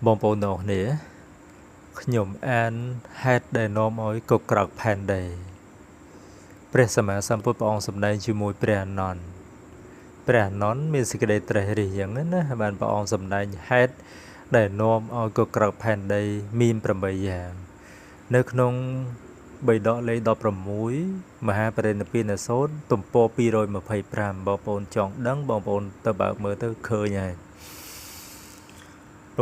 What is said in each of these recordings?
បងប្អូនទាំងអស់គ្នាខ្ញុំអានហេតុដែលនាំឲ្យកក្រកផែនដីព្រះសម្មាសម្ពុទ្ធព្រះអង្គសម្ដែងជាមួយព្រះអនន្តមានសេចក្តីត្រេះរិះយ៉ាងណាបានព្រះអង្គសម្ដែងហេតុដែលនាំឲ្យកក្រកផែនដីមាន8យ៉ាងនៅក្នុងបៃដកលេខ16មហាបរិនិព្វានសូត្រទំព័រ225បងប្អូនចង់ដឹងបងប្អូនទៅបើកមើលទៅឃើញហើយ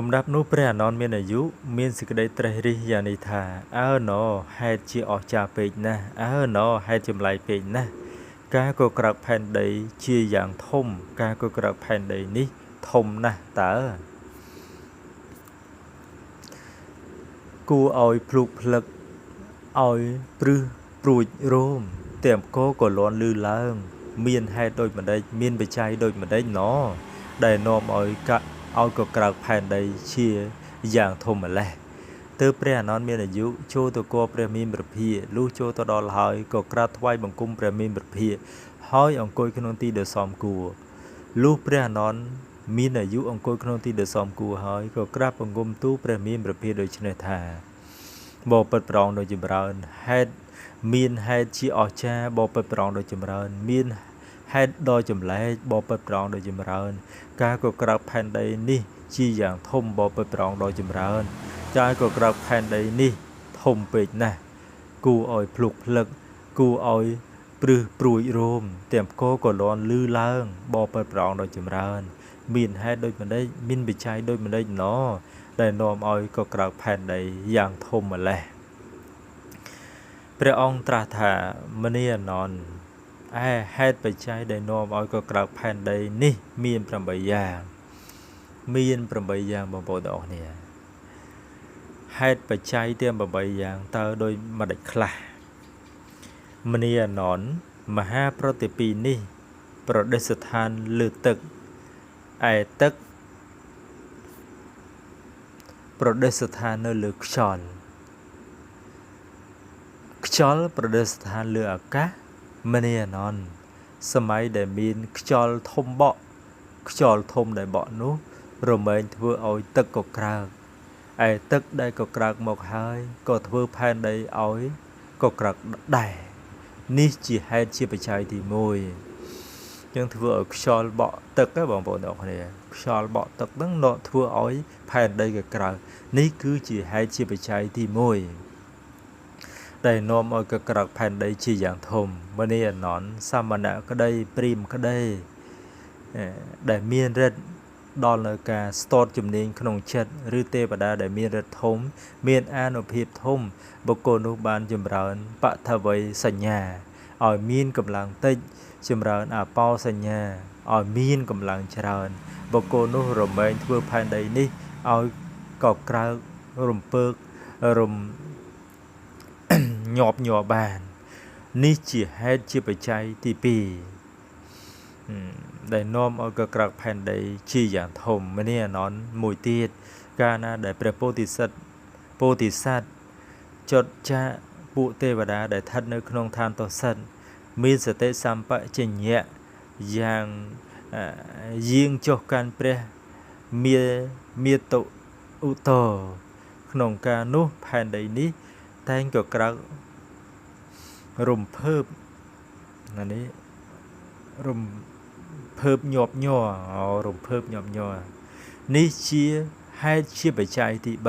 លំដាប់នោះព្រះអនន្តមានអាយុមានសេចក្តីត្រេះរិះយ៉ាងនេះថាអើណហេតុជាអស្ចារ្យពេកណាស់អើណហេតុចម្លែកពេកណាស់ការកក្រកផែនដីជាយ៉ាងធំការកក្រកផែនដីនេះធំណាស់តើគួរឲ្យភ្លុកភ្លឹកឲ្យព្រឹសព្រួចរោមទាំងកក៏លន់លឺឡើងមានហេតុដូចម្ដេចមានបច្ច័យដូចម្ដេចណដែលនាំឲ្យកក្រៅផែនដីជាយ៉ាងធំម្លេះទើបព្រះអនន្តមានអាយុចូលទៅគប់ព្រះមានព្រះភិក្ខលុះចូលទៅដល់ហើយក៏ក្រាបថ្វាយបង្គំព្រះមានព្រះភិក្ខហើយអង្គុយក្នុងទីដែលសមគួរលុះព្រះអនន្តមានអាយុអង្គុយក្នុងទីដែលសមគួរហើយក៏ក្រាបបង្គំទូលព្រះមានព្រះភិក្ខដូច្នេះថាបបិទ្ធប្រងដ៏ចម្រើនហេតុមានហេតុជាអស្ចារ្យបបិទ្ធប្រងដ៏ចម្រើនមានហេតុដ៏ចម្លែកបបិទ្ធប្រងដ៏ចម្រើនការកក្រៅផែនដីនេះជាយ៉ាងធំបបិទ្ធប្រងដ៏ចម្រើនការកក្រៅផែនដីនេះធំពេកណាស់គួរឲ្យភ្លុកភ្លឹកគួរឲ្យព្រឹសព្រួយរោមទាំងផ្គរក៏លន់លឺឡើងបបិទ្ធប្រងដ៏ចម្រើនមានហេតុដូចម្ដេចមានបច្ច័យដូចម្ដេចណដែលនាំឲ្យកក្រៅផែនដីយ៉ាងធំម្លេះព្រះអង្គត្រាស់ថាមនីអនន្តហេតុបច្ច័យដែលនាំឲ្យកក្រៅផែនដីនេះមាន8យ៉ាងបងប្អូនទាំងអស់គ្នាហេតុបច្ច័យទាំង8យ៉ាងតើដោយម្ដេចខ្លះមនីអនន្តមហាប្រតិពីនេះប្រដេសឋានលើទឹកឯទឹកប្រដេសឋាននៅលើខ្យល់ប្រដេសឋានលើអាកាសមនីអនន្តសម័យដែលមានខ្យល់ធំបក់ខ្យល់ធំដែលបក់នោះរមែងធ្វើឲ្យទឹកកក្រើកឯទឹកដែលកក្រើកមកហើយក៏ធ្វើផែនដីឲ្យកក្រើកដែរនេះជាហេតុជាបច្ច័យទី1យើងធ្វើឲ្យខ្យល់បក់ទឹកបងប្អូនទាំងគ្នាខ្យល់បក់ទឹកហ្នឹងធ្វើឲ្យផែនដីកក្រើកនេះគឺជាហេតុជាបច្ច័យទី1ដែលនាំឲ្យកក្រកផែនដីជាយ៉ាងធំមនីអនន្តសមណៈក្តីព្រាហ្មណ៍ក្តីដែលមានរិទ្ធដល់នៅការស្ទាត់ជំនាញក្នុងចិត្តឬទេវតាដែលមានរិទ្ធធំមានអានុភាពធំបុគ្គលនោះបានចម្រើនបថវ័យសញ្ញាឲ្យមានកម្លាំងតិចចម្រើនអបោសញ្ញាឲ្យមានកម្លាំងច្រើនបុគ្គលនោះរមែងធ្វើផែនដីនេះឲ្យកក្រើករំពើករំញាប់ញ័របាននេះជាហេតុជាបច្ច័យទី2ដែលនាំឲ្យកក្រកផែនដីជាយ៉ាងធំមនីអនន្តមួយទៀតកាលណាដែលព្រះពោធិសត្វចុតចាពួកទេវតាដែលស្ថិតនៅក្នុងឋានទសិទ្ធមានសតិសម្បជញ្ញៈយ៉ាងយាងចុះកាន់ព្រះមាតុឧត្តរក្នុងការនោះផែនដីនេះតែងក៏ក្រៅរំភើបនេះរំភើបញាប់ញ័រនេះជាហេតុជាបច្ច័យទី3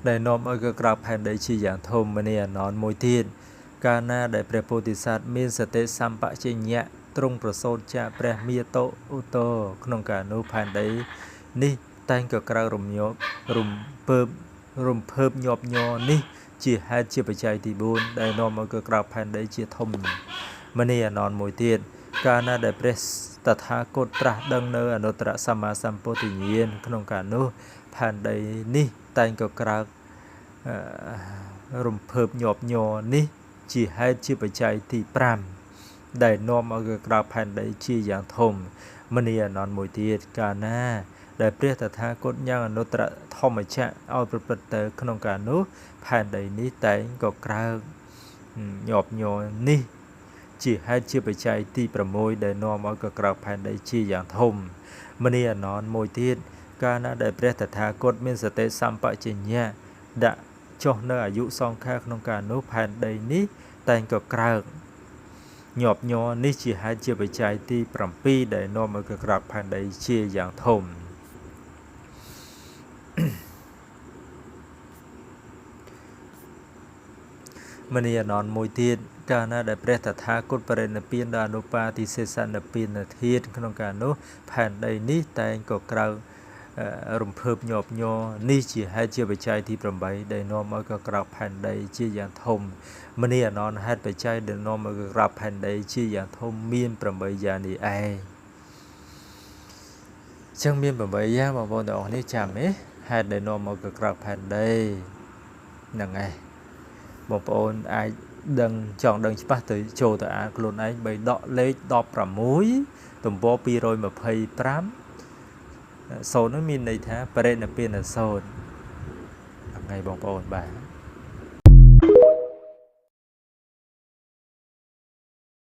ដែលនាំឲ្យកក្រៅផែនដីជាយ៉ាងធំមនីអនន្តមួយទៀតកាលណាដែលព្រះពោធិសត្វមានសតិសម្បជញ្ញៈទ្រង់ប្រសូតចាកព្រះមាតុឧត្តរក្នុងការនោះផែនដីនេះតែងក៏ក្រៅរំភើបញាប់ញ័រនេះជាហេតុជាបច្ច័យទី4ដែលនាំឲ្យកក្រៅផែនដីជាធំមនីអនន្តមួយទៀតកាលណាដែលព្រះតថាគតត្រាស់ដឹងនៅអនុត្តរសម្មាសម្ពុទ្ធញ្ញាណក្នុងការនោះផែនដីនេះតែងក៏ក្រៅរំភើបញាប់ញ័រនេះជាហេតុជាបច្ច័យទី5ដែលនាំឲ្យកក្រៅផែនដីជាយ៉ាងធំមនីអនន្តមួយទៀតកាលណាដែលព្រះតថាគតញ៉ាំងអនុត្តរធម្មចក្រឲ្យប្រព្រឹត្តទៅក្នុងការនោះផែនដីនេះតែងក៏ក្រៅញាប់ញ័រនេះ ជាហេតុជាបច្ច័យទី6ដែលនាំឲ្យកក្រៅផែនដីជាយ៉ាងធំមនីអនន្តមួយទៀតកាលណាដែលព្រះតថាគតមានសតិសម្បជញ្ញៈដាក់ចុះនៅអាយុសង្ខារក្នុងការនោះផែនដីនេះតែងក៏ក្រើកញាប់ញ័រនេះជាហេតុជាបច្ច័យទី7ដែលនាំឲ្យកក្រៅផែនដីជាយ៉ាងធំមនីអនន្តមួយទៀតកាលណាដែលព្រះតថាគតបរិនិព្វានដល់អនុបាទិសេសនិព្វានធាតុក្នុងការនោះផែនដីនេះតែងក៏ក្រៅរំភើបញាប់ញ័រនេះជាហេតុជាបច្ច័យទី8ដែលនាំឲ្យកក្រៅផែនដីជាយ៉ាងធំមនីអនន្តហេតុបច្ច័យដែលនាំឲ្យកក្រៅផែនដីជាយ៉ាងធំមាន8យ៉ាងនេះឯងចឹងមាន8យ៉ាងបងប្អូនទាំងអស់នេះចាំទេហេតុដែលនាំមកក្រៅផែនដីហ្នឹងឯងបងប្អូនអាចដឹងចង់ដឹងច្បាស់ទៅចូលទៅអានខ្លួនឯងបីដកលេខ16ទំព័រ225សូត្រនោះមានន័យថាបរិនិព្វានសូត្រហ្នឹងហើយបងប្អូនបាទ